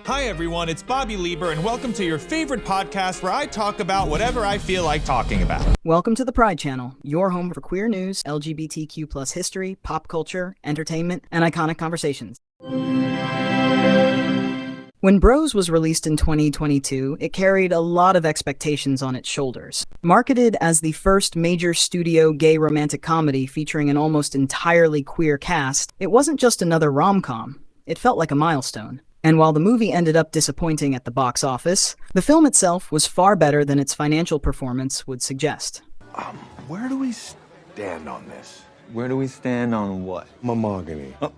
Hi everyone, it's Bobby Lieber, and welcome to your favorite podcast where I talk about whatever I feel like talking about. Welcome to the Pride Channel, your home for queer news, LGBTQ plus history, pop culture, entertainment, and iconic conversations. When Bros was released in 2022, it carried a lot of expectations on its shoulders. Marketed as the first major studio gay romantic comedy featuring an almost entirely queer cast, it wasn't just another rom-com. It felt like a milestone. And while the movie ended up disappointing at the box office, the film itself was far better than its financial performance would suggest. Where do we stand on this? Where do we stand on what? Mahogany. Oh.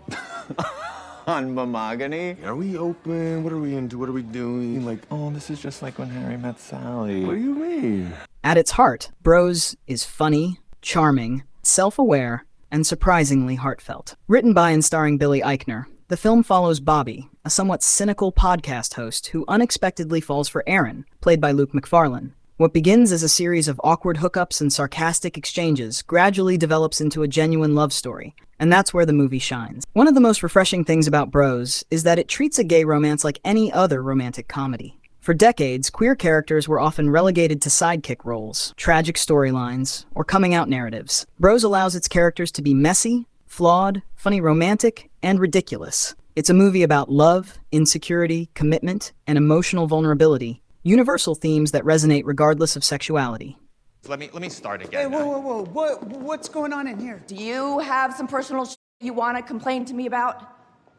On mahogany? Are we open? What are we into? What are we doing? Like, Oh, this is just like when Harry met Sally. what do you mean? At its heart, Bros is funny, charming, self-aware, and surprisingly heartfelt. Written by and starring Billy Eichner, the film follows Bobby, a somewhat cynical podcast host who unexpectedly falls for Aaron, played by Macfarlane. What begins as a series of awkward hookups and sarcastic exchanges gradually develops into a genuine love story, and that's where the movie shines. One of the most refreshing things about Bros is that it treats a gay romance like any other romantic comedy. For decades, queer characters were often relegated to sidekick roles, tragic storylines, or coming-out narratives. Bros allows its characters to be messy, flawed, funny romantic, and ridiculous. It's a movie about love, insecurity, commitment, and emotional vulnerability, universal themes that resonate regardless of sexuality. Let me start again. Hey, whoa. What's going on in here? Do you have some personal you want to complain to me about?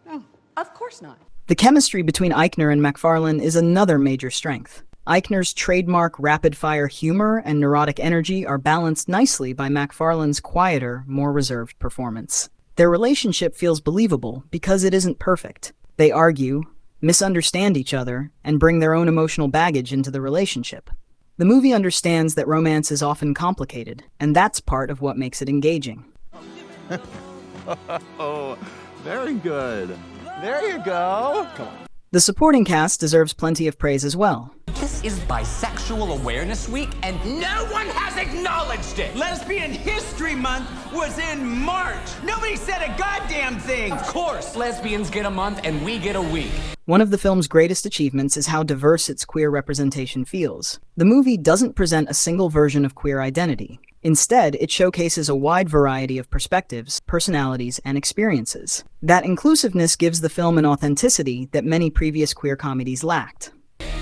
No. Of course not. The chemistry between Eichner and Macfarlane is another major strength. Eichner's trademark rapid-fire humor and neurotic energy are balanced nicely by Macfarlane's quieter, more reserved performance. Their relationship feels believable because it isn't perfect. They argue, misunderstand each other, and bring their own emotional baggage into the relationship. The movie understands that romance is often complicated, and that's part of what makes it engaging. Oh, very good. There you go. Come on. The supporting cast deserves plenty of praise as well. This is Bisexual Awareness Week, and no one has acknowledged it! Lesbian History Month was in March. Nobody said a goddamn thing. Of course, lesbians get a month and we get a week. One of the film's greatest achievements is how diverse its queer representation feels. The movie doesn't present a single version of queer identity. Instead, it showcases a wide variety of perspectives, personalities, and experiences. That inclusiveness gives the film an authenticity that many previous queer comedies lacked.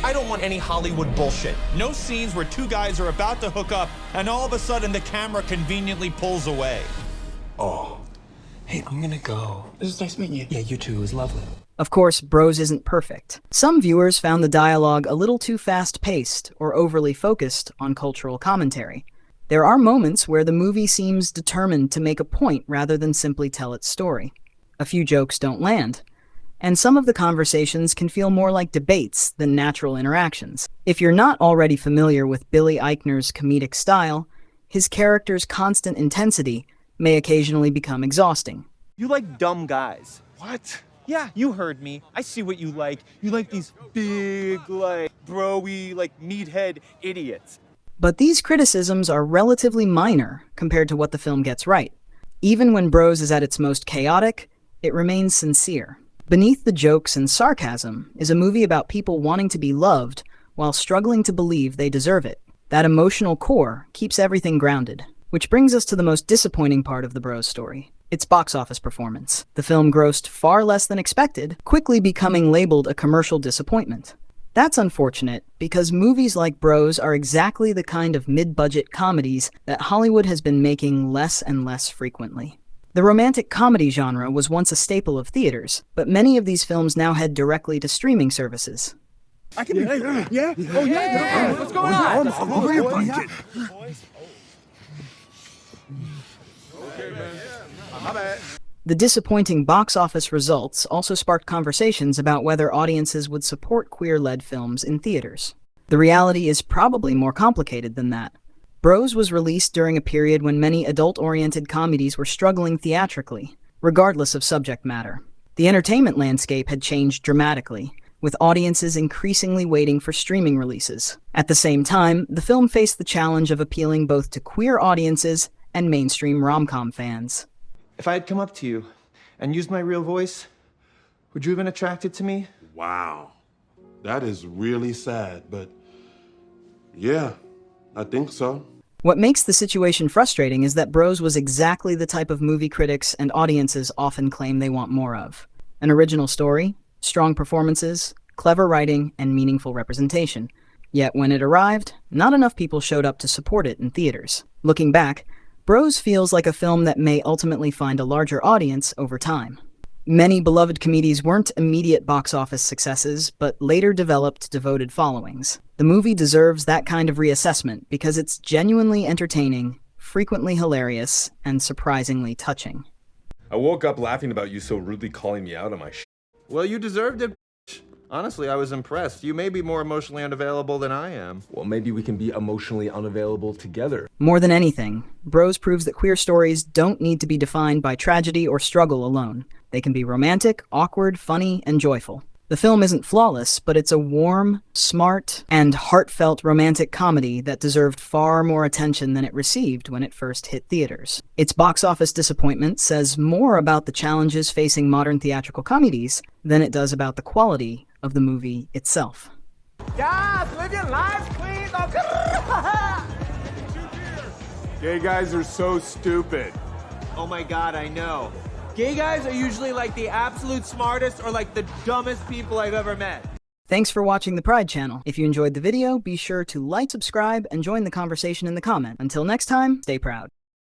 I don't want any Hollywood bullshit. No scenes where two guys are about to hook up and all of a sudden the camera conveniently pulls away. Oh. Hey, I'm gonna go. This is nice meeting you. Yeah, you too. It was lovely. Of course, Bros isn't perfect. Some viewers found the dialogue a little too fast-paced or overly focused on cultural commentary. There are moments where the movie seems determined to make a point rather than simply tell its story. A few jokes don't land, and some of the conversations can feel more like debates than natural interactions. If you're not already familiar with Billy Eichner's comedic style, his character's constant intensity may occasionally become exhausting. You like dumb guys. What? Yeah, you heard me. I see what you like. You like these big, like, bro-y, like, meathead idiots. But these criticisms are relatively minor compared to what the film gets right. Even when Bros is at its most chaotic, it remains sincere. Beneath the jokes and sarcasm is a movie about people wanting to be loved while struggling to believe they deserve it. That emotional core keeps everything grounded. Which brings us to the most disappointing part of the Bros story, its box office performance. The film grossed far less than expected, quickly becoming labeled a commercial disappointment. That's unfortunate, because movies like Bros are exactly the kind of mid-budget comedies that Hollywood has been making less and less frequently. The romantic comedy genre was once a staple of theaters, but many of these films now head directly to streaming services. I can yeah. Oh, yeah. What's going on? I'll bring a blanket. Okay, man. My bad. The disappointing box office results also sparked conversations about whether audiences would support queer-led films in theaters. The reality is probably more complicated than that. Bros was released during a period when many adult-oriented comedies were struggling theatrically, regardless of subject matter. The entertainment landscape had changed dramatically, with audiences increasingly waiting for streaming releases. At the same time, the film faced the challenge of appealing both to queer audiences and mainstream rom-com fans. If I had come up to you and used my real voice, would you have been attracted to me? Wow. That is really sad, but yeah, I think so. What makes the situation frustrating is that Bros was exactly the type of movie critics and audiences often claim they want more of. An original story, strong performances, clever writing, and meaningful representation. Yet when it arrived, not enough people showed up to support it in theaters. Looking back, Bros feels like a film that may ultimately find a larger audience over time. Many beloved comedies weren't immediate box office successes, but later developed devoted followings. The movie deserves that kind of reassessment because it's genuinely entertaining, frequently hilarious, and surprisingly touching. I woke up laughing about you so rudely calling me out on my shit. Well, you deserved it. Honestly, I was impressed. You may be more emotionally unavailable than I am. Well, maybe we can be emotionally unavailable together. More than anything, Bros proves that queer stories don't need to be defined by tragedy or struggle alone. They can be romantic, awkward, funny, and joyful. The film isn't flawless, but it's a warm, smart, and heartfelt romantic comedy that deserved far more attention than it received when it first hit theaters. Its box office disappointment says more about the challenges facing modern theatrical comedies than it does about the quality of the movie itself. Guys, live your lives, please. Gay guys are so stupid. Oh my God, I know. Gay guys are usually like the absolute smartest or like the dumbest people I've ever met. Thanks for watching the Pride Channel. If you enjoyed the video, be sure to like, subscribe, and join the conversation in the comments. Until next time, stay proud.